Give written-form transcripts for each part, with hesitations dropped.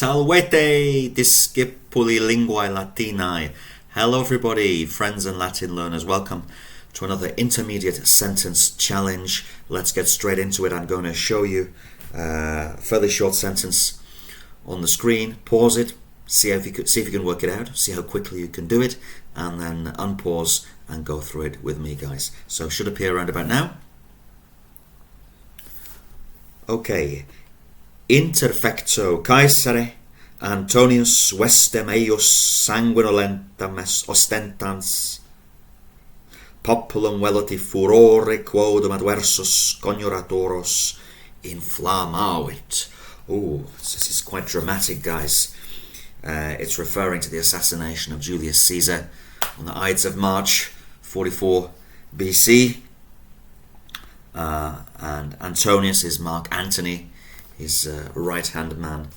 Salvete discipuli linguae latinae. Hello everybody, friends and Latin learners. Welcome to another intermediate sentence challenge. Let's get straight into it. I'm going to show you a fairly short sentence on the screen. Pause it, see if you can work it out, see how quickly you can do it, and then unpause and go through it with me, guys. So it should appear around about now. Okay. Interfecto Caesare Antonius vestem eius sanguinolentam ostentans populum veloti furore quodum adversus conjuratoros inflammavit. Oh, this is quite dramatic, guys. It's referring to the assassination of Julius Caesar on the Ides of March 44 BC. And Antonius is Mark Antony, his right-hand man.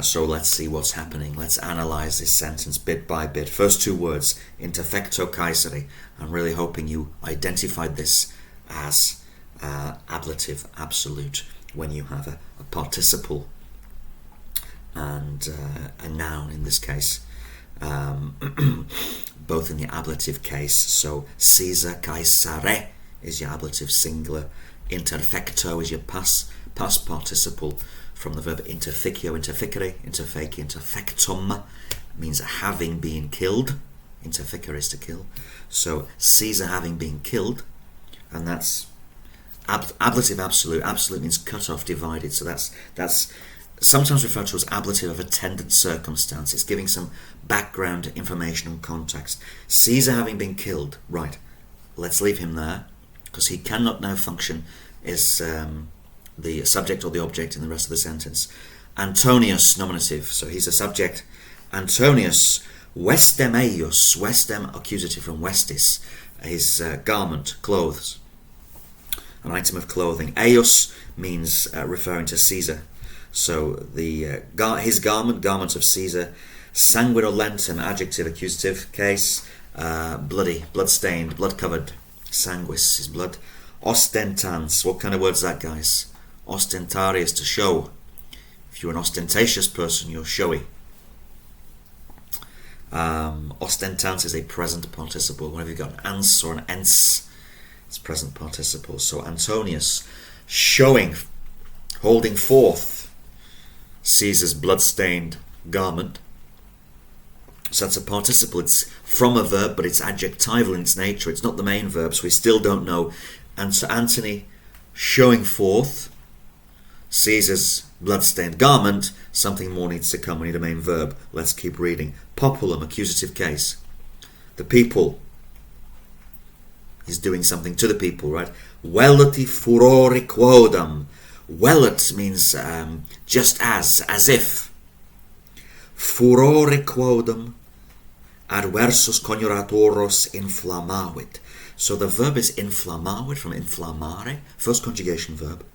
So let's see what's happening. Let's analyze this sentence bit by bit. First two words, interfecto Caesare. I'm really hoping you identified this as ablative absolute when you have a participle and a noun in this case. Both in the ablative case. So Caesar, Caesare is your ablative singular. Interfecto is your past participle from the verb interficio, interficere, interfaci, interfectum means having been killed. Interficere is to kill. So Caesar having been killed, and that's ablative absolute. Absolute means cut off, divided. So that's sometimes referred to as ablative of attendant circumstance. It's giving some background information and context. Caesar having been killed, right? Let's leave him there because he cannot now function as the subject or the object in the rest of the sentence. Antonius, nominative, so he's a subject. Antonius vestem eius, vestem accusative from vestis, his garment, clothes, an item of clothing. Eius means referring to Caesar, so his garment of Caesar. Sanguinolentum, adjective, accusative case, bloody, blood-stained, blood-covered. Sanguis is blood. Ostentans, what kind of word is that, guys? Ostentare is to show. If you're an ostentatious person, you're showy. Ostentans is a present participle. Whenever you've got an ans or an ens, it's present participle. So Antonius showing, holding forth Caesar's blood-stained garment. So that's a participle. It's from a verb, but it's adjectival in its nature. It's not the main verb, so we still don't know. And so Antony showing forth Caesar's blood-stained garment. Something more needs to come. We need a main verb. Let's keep reading. Populum, accusative case. The people. He's doing something to the people, right? Veloti furore quodam. Velut means just as if. Furore quodam adversus conjuratoros inflammavit. So the verb is inflammavit, from inflammare, first conjugation verb.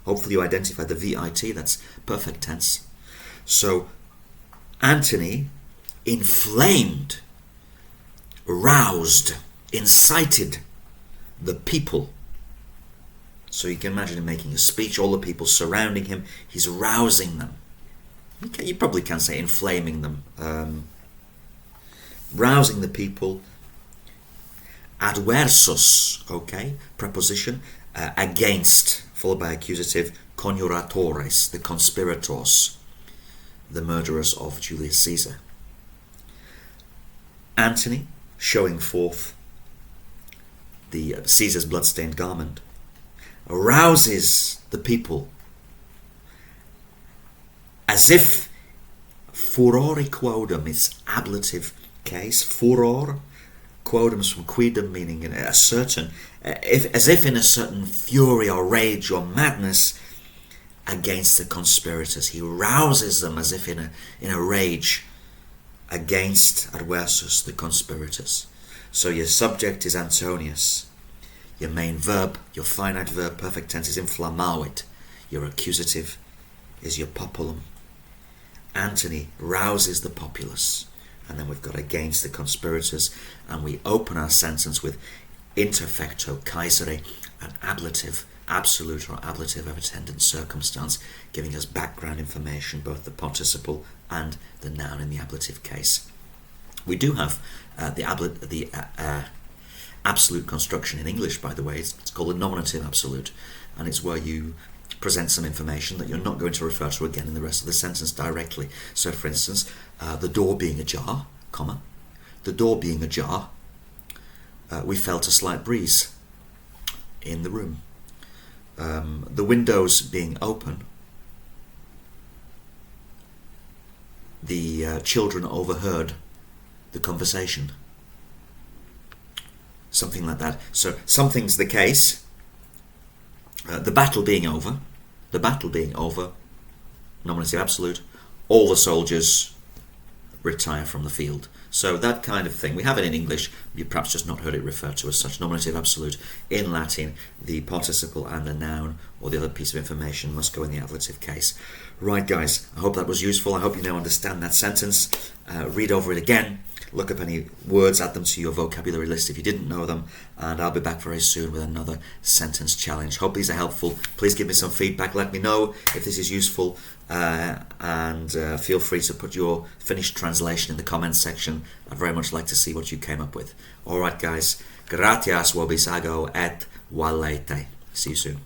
Hopefully you identified the VIT, that's perfect tense. So Antony inflamed, roused, incited the people. So you can imagine him making a speech, all the people surrounding him, he's rousing them. You probably can say inflaming them. Rousing the people. Adversus, okay, preposition, against, followed by accusative, conjuratores, the conspirators, the murderers of Julius Caesar. Antony showing forth the Caesar's blood-stained garment, arouses the people as if furore quodam is ablative case. Furor, quodum is from quidem, meaning a certain, as if in a certain fury or rage or madness against the conspirators. He rouses them as if in a rage against adversus, the conspirators. So your subject is Antonius. Your main verb, your finite verb, perfect tense, is inflammavit. Your accusative is your populum. Antony rouses the populace. And then we've got against the conspirators, and we open our sentence with interfecto Caesare, an ablative absolute or ablative of attendant circumstance, giving us background information, both the participle and the noun in the ablative case. We do have the absolute construction in English, by the way. It's called a nominative absolute, and it's where you present some information that you're not going to refer to again in the rest of the sentence directly. So, for instance, the door being ajar, comma, the door being ajar, we felt a slight breeze in the room. The windows being open, the children overheard the conversation. Something like that. So something's the case. The battle being over, nominative absolute, all the soldiers retire from the field. So that kind of thing. We have it in English, you've perhaps just not heard it referred to as such. Nominative absolute. In Latin, the participle and the noun or the other piece of information must go in the ablative case. Right, guys, I hope that was useful. I hope you now understand that sentence. Read over it again. Look up any words, add them to your vocabulary list if you didn't know them, and I'll be back very soon with another sentence challenge. Hope these are helpful. Please give me some feedback. Let me know if this is useful, and feel free to put your finished translation in the comments section. I'd very much like to see what you came up with. Alright, guys. Gratias, wobisago, et walete. See you soon.